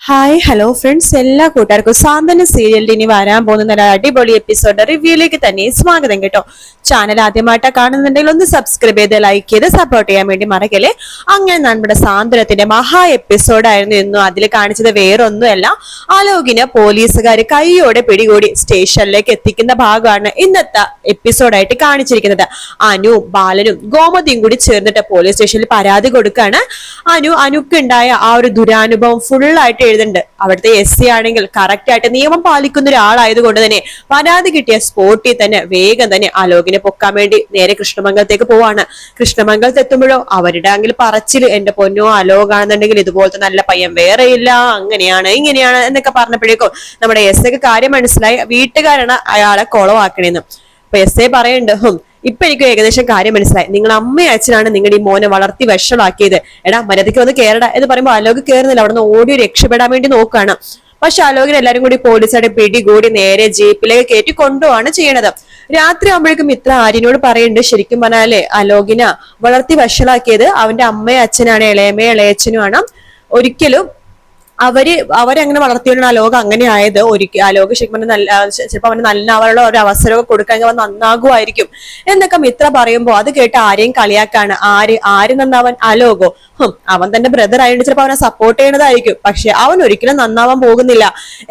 Hi hello friends, എല്ലാ കൂട്ടുകാർക്കും സാന്ത്വന സീരിയലിൽ ഇനി വരാൻ പോകുന്ന ഒരു അടിപൊളി എപ്പിസോഡ് റിവ്യൂയിലേക്ക് തന്നെ സ്വാഗതം കേട്ടോ. ചാനൽ ആദ്യമായിട്ട് കാണുന്നുണ്ടെങ്കിൽ ഒന്ന് സബ്സ്ക്രൈബ് ചെയ്ത് ലൈക്ക് ചെയ്ത് സപ്പോർട്ട് ചെയ്യാൻ വേണ്ടി മറക്കല്ലേ. അങ്ങനെ നമ്മുടെ സാന്ത്വനത്തിന്റെ മഹാ എപ്പിസോഡായിരുന്നു എന്നും. അതിൽ കാണിച്ചത് വേറൊന്നുമല്ല, ആലോകിനെ പോലീസുകാർ കൈയോടെ പിടികൂടി സ്റ്റേഷനിലേക്ക് എത്തിക്കുന്ന ഭാഗമാണ് ഇന്നത്തെ എപ്പിസോഡായിട്ട് കാണിച്ചിരിക്കുന്നത്. അനുവും ബാലനും ഗോമതിയും കൂടി ചേർന്നിട്ട് പോലീസ് സ്റ്റേഷനിൽ പരാതി കൊടുക്കാണ്. അനുക്കുണ്ടായ ആ ഒരു ദുരാനുഭവം ഫുള്ളായിട്ട് എഴുതുന്നുണ്ട്. അവിടുത്തെ എസ് സി ആണെങ്കിൽ കറക്റ്റ് ആയിട്ട് നിയമം പാലിക്കുന്ന ഒരാളായതുകൊണ്ട് തന്നെ പരാതി കിട്ടിയ സ്പോട്ടിൽ തന്നെ വേഗം തന്നെ ആലോകിനെ പൊക്കാൻ വേണ്ടി നേരെ കൃഷ്ണമംഗലത്തേക്ക് പോവാണ്. കൃഷ്ണമംഗലത്ത് എത്തുമ്പോഴോ അവരുടെ ആണെങ്കിൽ പറച്ചില്, എന്റെ പൊന്നോ അലോകാണെന്നുണ്ടെങ്കിൽ ഇതുപോലത്തെ നല്ല പയ്യൻ വേറെ ഇല്ല, അങ്ങനെയാണ് ഇങ്ങനെയാണ് എന്നൊക്കെ പറഞ്ഞപ്പോഴേക്കും നമ്മുടെ എസ് എക്ക് കാര്യം മനസ്സിലായി. വീട്ടുകാരാണ് അയാളെ കുളവാക്കണേന്ന്. അപ്പൊ എസ് എ പറയുന്നുണ്ട്, ഇപ്പൊ എനിക്ക് ഏകദേശം കാര്യം മനസ്സിലായി. നിങ്ങൾ അമ്മയും അച്ഛനാണ് നിങ്ങളുടെ ഈ മോനെ വളർത്തി വഷളാക്കിയത്. എടാ മര്യാദയ്ക്ക് വന്ന് കേറടാ എന്ന് പറയുമ്പോൾ അലോക് കേറുന്നില്ല. അവിടുന്ന് ഓടി രക്ഷപ്പെടാൻ വേണ്ടി നോക്കുകയാണ്. പക്ഷെ അലോകിനെ എല്ലാരും കൂടി പോലീസുകാരെ പിടികൂടി നേരെ ജീപ്പിലേക്ക് കയറ്റി കൊണ്ടുപോവാണ് ചെയ്യണത്. രാത്രി ആകുമ്പോഴേക്കും ഇത്ര ആര്യനോട് പറയുന്നുണ്ട്, ശരിക്കും പറഞ്ഞാലേ അലോകിനെ വളർത്തി വഷളാക്കിയത് അവന്റെ അമ്മയും അച്ഛനാണ്, ഇളയമ്മയും ഇളയച്ഛനുമാണ്. ഒരിക്കലും അവരങ്ങനെ വളർത്തിയുള്ള അലോക് അങ്ങനെ ആയത്. ഒരിക്കലും അലോക് ശരിക്കും ചിലപ്പോൾ അവന് നന്നാവാനുള്ള ഒരു അവസരമൊക്കെ കൊടുക്കാൻ അവൻ നന്നാകുമായിരിക്കും എന്നൊക്കെ മിത്ര പറയുമ്പോ അത് കേട്ട് ആരെയും കളിയാക്കാണ്. ആര് നന്നാവാൻ? അലോകോ? അവൻ തന്റെ ബ്രദർ ആയിട്ട് ചിലപ്പോൾ അവനെ സപ്പോർട്ട് ചെയ്യണതായിരിക്കും, പക്ഷെ അവൻ ഒരിക്കലും നന്നാവാൻ പോകുന്നില്ല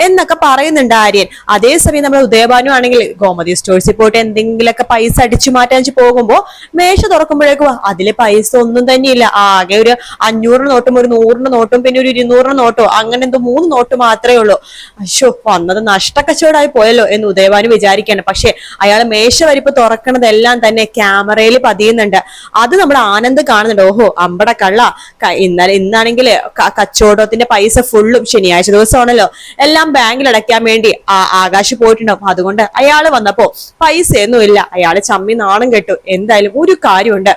എന്നൊക്കെ പറയുന്നുണ്ട് ആര്യൻ. അതേസമയം നമ്മൾ ഉദയഭാനു ആണെങ്കിൽ ഗോമതി സ്റ്റോഴ്സിൽ പോയിട്ട് എന്തെങ്കിലുമൊക്കെ പൈസ അടിച്ചു മാറ്റാൻ പോകുമ്പോ മേശ തുറക്കുമ്പോഴേക്കും അതിലെ പൈസ ഒന്നും തന്നെയില്ല. ആകെ ഒരു 500 നോട്ടും ഒരു 100 നോട്ടും പിന്നെ ഒരു 200 നോട്ടോ അങ്ങനെ എന്തോ 3 നോട്ട് മാത്രമേ ഉള്ളൂ. അശോ, വന്നത് നഷ്ടക്കച്ചവടമായി പോയല്ലോ എന്ന് ഉദയഭാനു വിചാരിക്കാണ്. പക്ഷെ അയാൾ മേശ വരിപ്പ് തുറക്കണതെല്ലാം തന്നെ ക്യാമറയിൽ പതിയുന്നുണ്ട്. അത് നമ്മുടെ ആനന്ദ് കാണുന്നുണ്ട്. ഓഹോ, അമ്പട കള്ള, ഇന്നാണെങ്കിൽ കച്ചവടത്തിന്റെ പൈസ ഫുള്ളും ശനിയാഴ്ച ദിവസമാണല്ലോ, എല്ലാം ബാങ്കിൽ അടയ്ക്കാൻ വേണ്ടി ആകാശ് പോയിട്ടുണ്ടാവും. അതുകൊണ്ട് അയാള് വന്നപ്പോ പൈസയൊന്നും ഇല്ല. അയാള് ചമ്മി നാണം കെട്ടു. എന്തായാലും ഒരു കാര്യമുണ്ട്,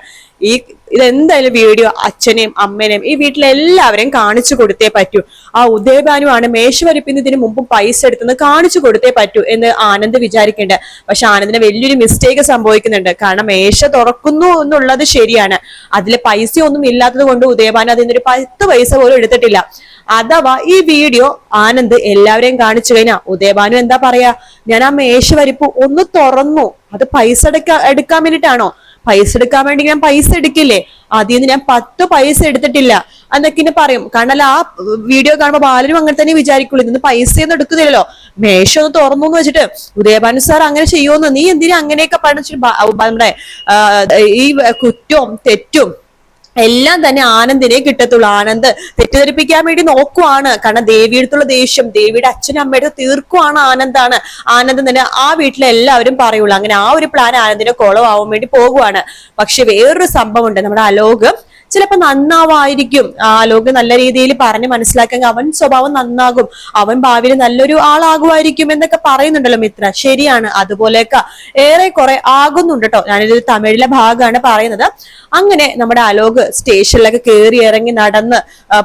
ഇതെന്തായാലും വീഡിയോ അച്ഛനെയും അമ്മേനെയും ഈ വീട്ടിലെല്ലാവരെയും കാണിച്ചു കൊടുത്തേ പറ്റൂ. ആ ഉദയഭാനു ആണ് മേശവരിപ്പിന് ഇതിന് മുമ്പും പൈസ എടുത്തെന്ന് കാണിച്ചു കൊടുത്തേ പറ്റൂ എന്ന് ആനന്ദ് വിചാരിക്കേണ്ടത്. പക്ഷെ ആനന്ദിന് വലിയൊരു മിസ്റ്റേക്ക് സംഭവിക്കുന്നുണ്ട്. കാരണം മേശ തുറക്കുന്നു എന്നുള്ളത് ശരിയാണ്, അതില് പൈസ ഒന്നും ഇല്ലാത്തത് കൊണ്ട് ഉദയഭാനു അതിനൊരു 10 പൈസ പോലും എടുത്തിട്ടില്ല. അഥവാ ഈ വീഡിയോ ആനന്ദ് എല്ലാവരെയും കാണിച്ചു കഴിഞ്ഞാൽ ഉദയഭാനു എന്താ പറയാ, ഞാൻ ആ മേശവരിപ്പ് ഒന്ന് തുറന്നു, അത് പൈസ എടുക്കാൻ വേണ്ടിട്ടാണോ? പൈസ എടുക്കാൻ വേണ്ടി ഞാൻ പൈസ എടുക്കില്ലേ, അതിൽ നിന്ന് ഞാൻ 10 പൈസ എടുത്തിട്ടില്ല എന്നൊക്കെ പറയും. കാരണം ആ വീഡിയോ കാണുമ്പോ ബാലനും അങ്ങനെ തന്നെ വിചാരിക്കുള്ളൂ, ഇന്ന് പൈസയൊന്നും എടുക്കുന്നില്ലല്ലോ, മേശ ഒന്ന് തുറന്നു എന്ന് വെച്ചിട്ട് ഉദയഭാനു സാർ അങ്ങനെ ചെയ്യുമെന്ന്, നീ എന്തിനാ അങ്ങനെയൊക്കെ പഠിച്ചിട്ട് നമ്മുടെ ഈ കുറ്റവും തെറ്റും എല്ലാം തന്നെ ആനന്ദിനെ കിട്ടത്തുള്ളൂ. ആനന്ദ് തെറ്റിദ്ധരിപ്പിക്കാൻ വേണ്ടി നോക്കുവാണ്. കാരണം ദേവിയെടുത്തുള്ള ദേഷ്യം ദേവിയുടെ അച്ഛനും അമ്മയുടെ തീർക്കുവാണ് ആനന്ദ് തന്നെ ആ വീട്ടിലെ എല്ലാവരും പറയുള്ളൂ. അങ്ങനെ ആ ഒരു പ്ലാൻ ആനന്ദിനെ കുളമാവാൻ വേണ്ടി പോകുവാണ്. പക്ഷെ വേറൊരു സംഭവം ഉണ്ട്, നമ്മുടെ അലോക് ചിലപ്പോ നന്നാവായിരിക്കും. അലോക് നല്ല രീതിയിൽ പറഞ്ഞ് മനസ്സിലാക്കാൻ അവൻ സ്വഭാവം നന്നാകും, അവൻ ഭാവിയിൽ നല്ലൊരു ആളാകുമായിരിക്കും എന്നൊക്കെ പറയുന്നുണ്ടല്ലോ മിത്ര. ശരിയാണ്, അതുപോലെയൊക്കെ ഏറെ കുറെ ആകുന്നുണ്ട് കേട്ടോ. ഞാനിത് തമിഴിലെ ഭാഗമാണ് പറയുന്നത്. അങ്ങനെ നമ്മുടെ അലോക് സ്റ്റേഷനിലൊക്കെ കയറി ഇറങ്ങി നടന്ന്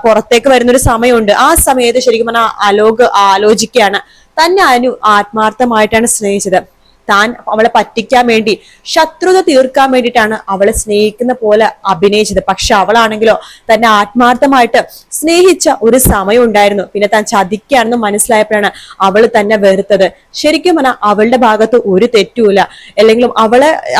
പുറത്തേക്ക് വരുന്നൊരു സമയമുണ്ട്. ആ സമയത്ത് ശരിക്കും പറഞ്ഞാൽ അലോക് ആലോചിക്കുകയാണ്, തന്നെ അനു ആത്മാർത്ഥമായിട്ടാണ് സ്നേഹിച്ചത്. താൻ അവളെ പറ്റിക്കാൻ വേണ്ടി ശത്രുത തീർക്കാൻ വേണ്ടിയിട്ടാണ് അവളെ സ്നേഹിക്കുന്ന പോലെ അഭിനയിച്ചത്. പക്ഷെ അവളാണെങ്കിലോ തന്നെ ആത്മാർത്ഥമായിട്ട് സ്നേഹിച്ച ഒരു സമയം ഉണ്ടായിരുന്നു. പിന്നെ താൻ ചതിക്കാണെന്ന് മനസ്സിലായപ്പോഴാണ് അവൾ തന്നെ വെറുത്തത്. ശരിക്കും പറഞ്ഞാൽ അവളുടെ ഭാഗത്ത് ഒരു തെറ്റുമില്ല. അല്ലെങ്കിലും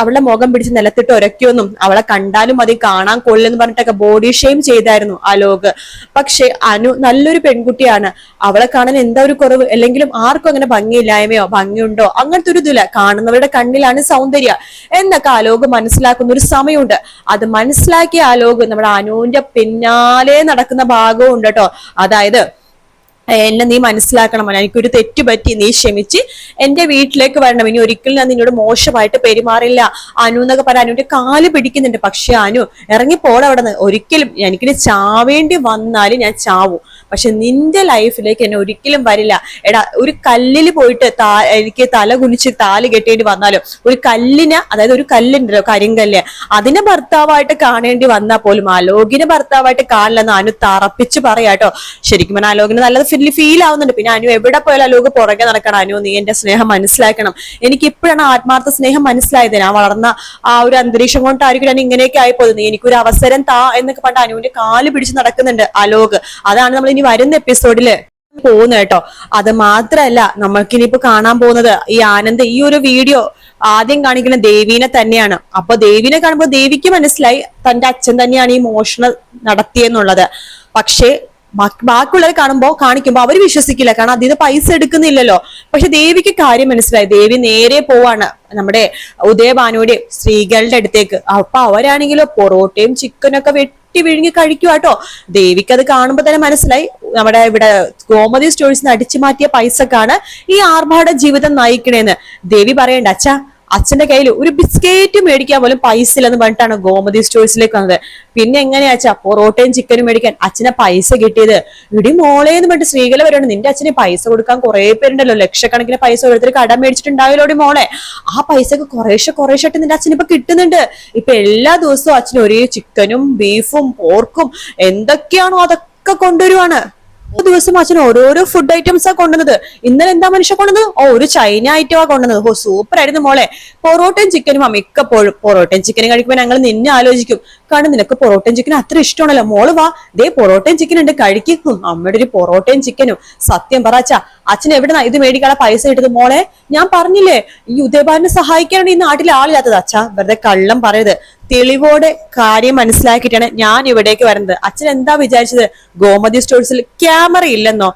അവളുടെ മുഖം പിടിച്ച് നിലത്തിട്ട് ഒരക്കൊന്നും അവളെ കണ്ടാലും മതി, കാണാൻ കൊള്ളില്ലെന്ന് പറഞ്ഞിട്ടൊക്കെ ബോഡി ഷെയിം ചെയ്തായിരുന്നു അലോക്. പക്ഷെ അനു നല്ലൊരു പെൺകുട്ടിയാണ്, അവളെ കാണാൻ എന്താ ഒരു കുറവ്, അല്ലെങ്കിലും ആർക്കും അങ്ങനെ ഭംഗിയില്ലായ്മയോ ഭംഗിയുണ്ടോ അങ്ങനത്തെ ഒരു ഇതില്ല, കാണുന്നവരുടെ കണ്ണിലാണ് സൗന്ദര്യം എന്നൊക്കെ അലോക് മനസ്സിലാക്കുന്ന ഒരു സമയമുണ്ട്. അത് മനസ്സിലാക്കിയ അലോക് നമ്മുടെ അനുവിന്റെ പിന്നാലെ നടക്കുന്ന ഭാഗവും ഉണ്ട് കേട്ടോ. അതായത് എന്നെ നീ മനസ്സിലാക്കണം, എനിക്കൊരു തെറ്റ് പറ്റി, നീ ക്ഷമിച്ച് എന്റെ വീട്ടിലേക്ക് വരണം, ഇനി ഒരിക്കലും ഞാൻ നിന്നോട് മോശമായിട്ട് പെരുമാറില്ല അനു എന്നൊക്കെ പറയാൻ അനുവിന്റെ കാല് പിടിക്കുന്നുണ്ട്. പക്ഷെ അനു ഇറങ്ങി പോടെ അവിടെ നിന്ന്, ഒരിക്കലും എനിക്കിനി ചാവേണ്ടി വന്നാലും ഞാൻ ചാവും, പക്ഷെ നിന്റെ ലൈഫിലേക്ക് എന്നെ ഒരിക്കലും വരില്ല. എടാ, ഒരു കല്ലിൽ പോയിട്ട് എനിക്ക് തല കുനിച്ച് താലി കെട്ടേണ്ടി വന്നാലും ഒരു കല്ലിന്, അതായത് ഒരു കല്ലുണ്ടല്ലോ കരിങ്കല്ല്, അതിനെ ഭർത്താവായിട്ട് കാണേണ്ടി വന്നാൽ പോലും അലോകിനെ ഭർത്താവായിട്ട് കാണില്ലെന്ന് അനു തറപ്പിച്ച് പറയാട്ടോ. ശരിക്കും പറഞ്ഞാൽ അലോകിന് നല്ലത് ഫീൽ ആവുന്നുണ്ട്. പിന്നെ അനു എവിടെ പോയാലും അലോക് പുറകെ നടക്കണം. അനു, നീ എന്റെ സ്നേഹം മനസ്സിലാക്കണം, എനിക്ക് ഇപ്പോഴാണ് ആത്മാർത്ഥ സ്നേഹം മനസ്സിലായത്, ഞാൻ വളർന്ന ആ ഒരു അന്തരീക്ഷം കൊണ്ടായിരിക്കും ഞാൻ ഇങ്ങനെയൊക്കെ ആയിപ്പോയത്, നീ എനിക്കൊരു അവസരം താ എന്നൊക്കെ പറഞ്ഞിട്ട് അനുവിന്റെ കാല് പിടിച്ച് നടക്കുന്നുണ്ട് അലോക്. അതാണ് നമ്മൾ ഇനി വരുന്ന എപ്പിസോഡില് പോകുന്നത് കേട്ടോ. അത് മാത്രല്ല നമ്മൾക്കിനിയിപ്പോ കാണാൻ പോകുന്നത് ഈ ആനന്ദ് ഈ ഒരു വീഡിയോ ആദ്യം കാണിക്കുന്ന ദേവീനെ തന്നെയാണ്. അപ്പൊ ദേവീനെ കാണുമ്പോൾ ദേവിക്ക് മനസ്സിലായി തന്റെ അച്ഛൻ തന്നെയാണ് ഈ മോഷണം നടത്തിയെന്നുള്ളത്. പക്ഷേ ബാക്കിയുള്ളവർ കാണിക്കുമ്പോ അവര് വിശ്വസിക്കില്ല, കാരണം അതിന് പൈസ എടുക്കുന്നില്ലല്ലോ. പക്ഷെ ദേവിക്ക് കാര്യം മനസ്സിലായി. ദേവി നേരെ പോവാണ് നമ്മുടെ ഉദയഭാനുവിടെ സ്ത്രീകളുടെ അടുത്തേക്ക്. അപ്പൊ അവരാണെങ്കിലോ പൊറോട്ടയും ചിക്കനൊക്കെ വെട്ടി വിഴുങ്ങി കഴിക്കുക കേട്ടോ. ദേവിക്ക് അത് കാണുമ്പോ തന്നെ മനസ്സിലായി നമ്മുടെ ഇവിടെ ഗോമതി സ്റ്റോഴ്സിന് അടിച്ചു മാറ്റിയ പൈസക്കാണ് ഈ ആർഭാട ജീവിതം നയിക്കണേന്ന്. ദേവി പറയണ്ട, അച്ഛാ അച്ഛന്റെ കയ്യിൽ ഒരു ബിസ്ക്കറ്റ് മേടിക്കാൻ പോലും പൈസ ഇല്ലെന്ന് പറഞ്ഞിട്ടാണ് ഗോമതി സ്റ്റോഴ്സിലേക്ക് വന്നത്. പിന്നെ എങ്ങനെയാച്ചാ പൊറോട്ടയും ചിക്കനും മേടിക്കാൻ അച്ഛനെ പൈസ കിട്ടിയത്? ഇടി മോളേന്ന് പറഞ്ഞിട്ട് സ്ത്രീകളെ പറയുന്നത്, നിന്റെ അച്ഛന് പൈസ കൊടുക്കാൻ കുറെ പേരുണ്ടല്ലോ, ലക്ഷക്കണക്കിന് പൈസ ഓരോരുത്തർ കടം മേടിച്ചിട്ടുണ്ടായല്ലോടി മോളെ. ആ പൈസക്ക് കുറേശ്ശെ നിന്റെ അച്ഛൻ ഇപ്പൊ കിട്ടുന്നുണ്ട്. ഇപ്പൊ എല്ലാ ദിവസവും അച്ഛന് ഒരേ ചിക്കനും ബീഫും പോർക്കും എന്തൊക്കെയാണോ അതൊക്കെ കൊണ്ടുവരുവാണ്. ദിവസം അച്ഛൻ ഓരോരോ ഫുഡ് ഐറ്റംസാ കൊണ്ടുവന്നത്. ഇന്നലെ എന്താ മനുഷ്യ കൊണ്ടുവന്നത്? ഒരു ചൈന ഐറ്റമാ കൊണ്ടുവന്നത്. സൂപ്പർ ആയിരുന്നു മോളെ. പൊറോട്ടയും ചിക്കനും മിക്കപ്പോഴും പൊറോട്ടയും ചിക്കനും കഴിക്കുമ്പോൾ ഞങ്ങൾ നിന്നെ ആലോചിക്കും. കാരണം നിനക്ക് പൊറോട്ടയും ചിക്കനും അത്ര ഇഷ്ടമാണല്ലോ. മോള് വാ, ദേ പൊറോട്ടയും ചിക്കൻ ഉണ്ട്, കഴിക്കും. അമ്മയുടെ ഒരു പൊറോട്ടയും ചിക്കനും. സത്യം പറ അച്ഛാ, അച്ഛൻ എവിടുന്നാ ഇത് മേടിക്കാനുള്ള പൈസ കിട്ടത്? മോളെ ഞാൻ പറഞ്ഞില്ലേ ഈ ഉദയഭാരനെ സഹായിക്കാനാണ് ഈ നാട്ടിൽ ആളില്ലാത്തത്. അച്ഛാ വെറുതെ കള്ളം പറയരുത്. തെളിവോടെ കാര്യം മനസ്സിലാക്കിയിട്ടാണ് ഞാൻ ഇവിടേക്ക് വരുന്നത്. അച്ഛൻ എന്താ വിചാരിച്ചത് ഗോമതി സ്റ്റോഴ്സിൽ ക്യാമറ ഇല്ലെന്നോ?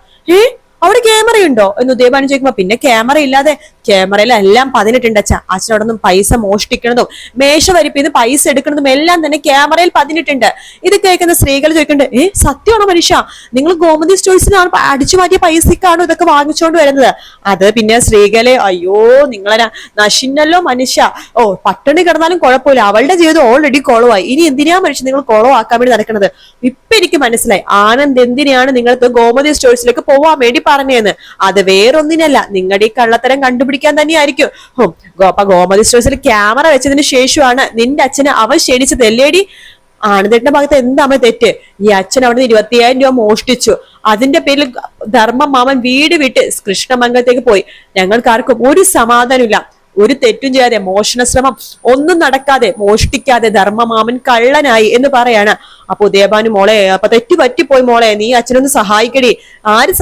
അവിടെ ക്യാമറ ഉണ്ടോ എന്ന് ഉദയഭാനു ചോദിക്കുമ്പോ, പിന്നെ ക്യാമറ ഇല്ലാതെ ക്യാമറയിലെല്ലാം പതിഞ്ഞിട്ടുണ്ട് അച്ഛാ. അച്ഛനോടൊന്നും പൈസ മോഷ്ടിക്കുന്നതും മേശ വരിപ്പിന്ന് പൈസ എടുക്കുന്നതും എല്ലാം തന്നെ ക്യാമറയിൽ പതിഞ്ഞിട്ടുണ്ട്. ഇത് കേൾക്കുന്ന സ്ത്രീകൾ ചോദിക്കുന്നുണ്ട്, സത്യമാണോ മനുഷ്യ? നിങ്ങൾ ഗോമതി സ്റ്റോഴ്സിനാണ് അടിച്ചു മാറ്റിയ പൈസക്കാണോ ഇതൊക്കെ വാങ്ങിച്ചോണ്ട് വരുന്നത്? അത് പിന്നെ സ്ത്രീകളെ, അയ്യോ നിങ്ങളെ നശിന്നല്ലോ മനുഷ്യ. പട്ടിണി കിടന്നാലും കുഴപ്പമില്ല, അവളുടെ ജീവിതം ഓൾറെഡി കുളമായി. ഇനി എന്തിനാ മനുഷ്യ നിങ്ങൾ കുളമാക്കാൻ വേണ്ടി നടക്കുന്നത്? ഇപ്പൊ എനിക്ക് മനസ്സിലായി ആനന്ദ് എന്തിനാണ് നിങ്ങൾക്ക് ഗോമതി സ്റ്റോഴ്സിലേക്ക് പോവാൻ വേണ്ടി പറഞ്ഞതെന്ന്. അത് വേറൊന്നിനല്ല, നിങ്ങളുടെ ഈ കള്ളത്തരം കണ്ടുപിടിക്കാൻ തന്നെയായിരിക്കും. അപ്പൊ ഗോമതി സ്റ്റോഴ്സിൽ ക്യാമറ വെച്ചതിന് ശേഷമാണ് നിന്റെ അച്ഛന് അവൻ ക്ഷണിച്ചത് അല്ലേടി? ആനന്ദേട്ടന്റെ ഭാഗത്ത് എന്താണ് തെറ്റ്? ഈ അച്ഛൻ അവിടെ 25,000 രൂപ മോഷ്ടിച്ചു. അതിന്റെ പേരിൽ ധർമ്മ മാമൻ വീട് വിട്ട് കൃഷ്ണമംഗലത്തേക്ക് പോയി. ഞങ്ങൾക്കാർക്കും ഒരു സമാധാനമില്ല. ഒരു തെറ്റും ചെയ്യാതെ, മോഷണ ശ്രമം ഒന്നും നടക്കാതെ, മോഷ്ടിക്കാതെ ധർമ്മമാമൻ കള്ളനായി എന്ന് പറയാണ്. അപ്പൊ ഉദയഭാനു, മോളെ അപ്പൊ തെറ്റു പറ്റിപ്പോയി മോളെ, നീ അച്ഛനൊന്ന് സഹായിക്കടി. ആരും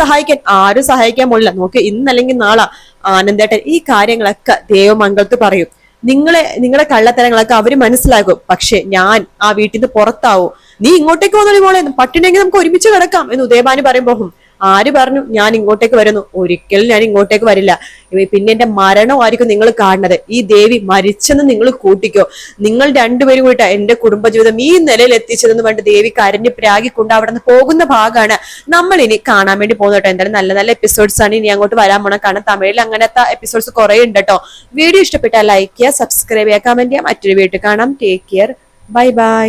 സഹായിക്കാൻ പോലില്ല. നോക്ക്, ഇന്നല്ലെങ്കിൽ നാളെ ആനന്ദേട്ടൻ ഈ കാര്യങ്ങളൊക്കെ ദേവമംഗലത്ത് പറയും. നിങ്ങളെ കള്ളത്തരങ്ങളൊക്കെ അവര് മനസ്സിലാക്കും. പക്ഷെ ഞാൻ ആ വീട്ടിൽ നിന്ന് പുറത്താവും. നീ ഇങ്ങോട്ടേക്ക് വന്നോളി മോളെ, പട്ടിണെങ്കിൽ നമുക്ക് ഒരുമിച്ച് കിടക്കാം എന്ന് ഉദയഭാനു പറയുമ്പോ, ആര് പറഞ്ഞു ഞാൻ ഇങ്ങോട്ടേക്ക് വരുന്നു? ഒരിക്കലും ഞാൻ ഇങ്ങോട്ടേക്ക് വരില്ല. പിന്നെ എന്റെ മരണമായിരിക്കും നിങ്ങൾ കാണുന്നത്. ഈ ദേവി മരിച്ചെന്ന് നിങ്ങൾ കൂട്ടിക്കോ. നിങ്ങൾ രണ്ടുപേരും കൂടിയിട്ട് എന്റെ കുടുംബജീവിതം ഈ നിലയിൽ എത്തിച്ചതെന്ന് പറഞ്ഞിട്ട് ദേവി കരഞ്ഞ് പ്രാഗിക്കൊണ്ട് അവിടെ നിന്ന് പോകുന്ന ഭാഗമാണ് നമ്മൾ ഇനി കാണാൻ വേണ്ടി പോകുന്നത് കേട്ടോ. എന്തായാലും നല്ല നല്ല എപ്പിസോഡ്സ് ആണ് ഇനി അങ്ങോട്ട് വരാൻ പോണം. കാരണം തമിഴിൽ അങ്ങനത്തെ എപ്പിസോഡ്സ് കുറെ ഉണ്ട് കേട്ടോ. വീഡിയോ ഇഷ്ടപ്പെട്ടാൽ ലൈക്ക് ചെയ്യുക, സബ്സ്ക്രൈബ് ചെയ്യുക, കമന്റ് ചെയ്യുക. മറ്റൊരു വീഡിയോ കാണാം. Take care, bye bye.